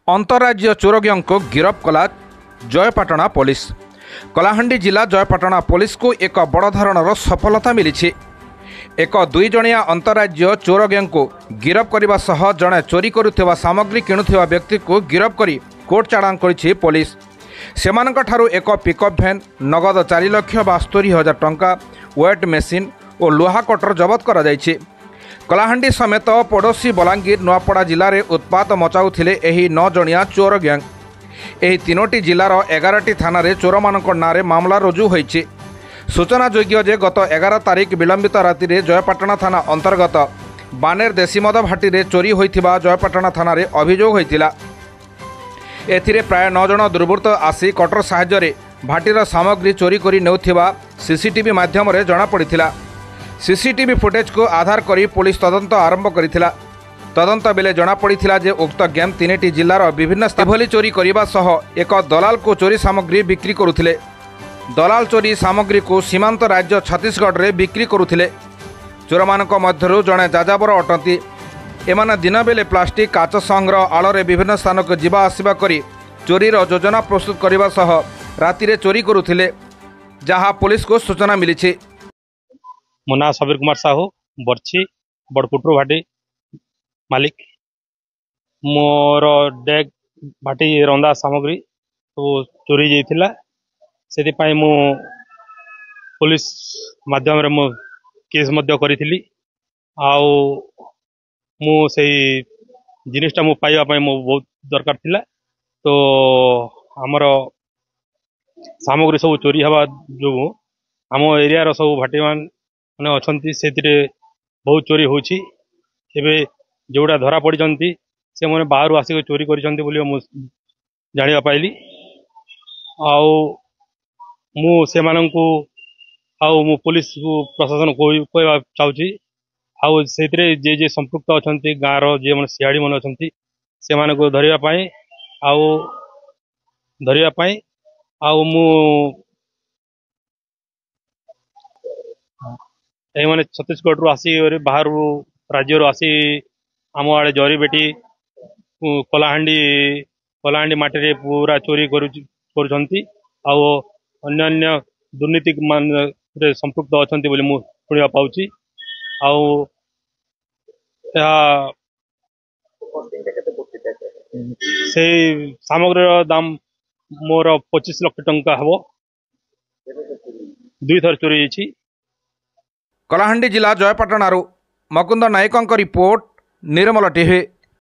अंतरराज्य चोरग्यों को गिरफ्त कला जयपाटना पुलिस। कलाहांडी जिला जयपाटना पुलिस को एक बड़ धरणर सफलता मिली। एक 2 जणिया अंतरराज्य चोरग्यों को गिरफ्त करने सह जड़े चोरी करुवा सामग्री किणुवा व्यक्ति को गिरफ्त कर कोर्ट चालाण करिछि पुलिस। सेमानंकठारु एक पिकअप भैन, नगद 4,72,000 टंका, वेट मेसीन और लुहा कटर जबत करा जायछि। कलाहांडी समेत पड़ोशी बलांगीर नुआपड़ा जिले में उत्पात मचाउथिले एही 9 जणिया चोर ग्यांग। एही 3टी जिलार 11टी थाना चोर मानक नारे मामला रुजु होईछि। सूचनायोग्य जे गत 11 तारिख विलंबित राति जयपाटना थाना अंतर्गत बानेर देशीमद भाटी में चोरी होइथिबा जयपाटना थाना अभियोग होइतिला। एथिरे प्राय 9 जण दुर्बृत्त आसी कटर साहाय्य भाटीर सामग्री चोरी करी नेउथिबा सीसीटीवी माध्यम जना पड़िथिला। सीसीटीवी फुटेज को आधार करी पुलिस तदंत आरंभ करिथिला। तदंत बेले जना पड़िथिला जे उक्त गैंग 3टी जिलार विभिन्न स्थान चोरी करने सह एक दलाल को चोरी सामग्री बिक्री करुथिले। दलाल चोरी सामग्री को सीमांत राज्य छत्तीसगढ़ में बिक्री करुथिले। चोर मानक मध्यरु जड़े जाजाबर अटंती। एमाने दिन बेले प्लास्टिक काच संग्रह आड़े विभिन्न स्थान को जीवा आसिबा करी चोरीर योजना प्रस्तुत करने सह राति चोरी करुथिले, जहां पुलिस को सूचना मिली। मो ना सबीर कुमार साहू, बर्ची बड़कुटरू भाटी मालिक। मोर डेग भाटी रंदा सामग्री सब चोरी जाइथिला। से मु पुलिस माध्यम रे मु केस मध्य करिथिली। आउ मु सेही जिनिसटा मु पाइबा पई मु बहुत दरकार थिला। तो हमर सामग्री सब चोरी हवा जो आम एरिया रो सब भाटी माने अछंती से बहुत चोरी होछि। एबे जोड़ा धरा पड़िचंती से माने बाहर आसिक चोरी करिसंती बोली मु जानिबा पाइली। आउ मु से माननकु आउ मु पुलिस को प्रशासन को कहबा चाहूची। आउ सेतिरे जे संपृक्त अछंती गाँव रो जे मन सियाड़ी मन अछंती से मानको धरिबा पई आउ मु मैंने छत्तीसगढ़ आसी बाहर राज्य आसी आम आड़े जरी बेटी कलाहांडी माटी पूरा चोरी करुछंती। आउ अन्य दुर्नीति मान संपृक्त अछंती बोली मु सुनिबा पाउची। आउ से सामग्री दाम मोर 25 लाख टंका हबो। 2 थर चोरी जाइछि। कलाहांडी जिला जयपाटनारू मकुंद नायकों रिपोर्ट, निर्मल टीवी।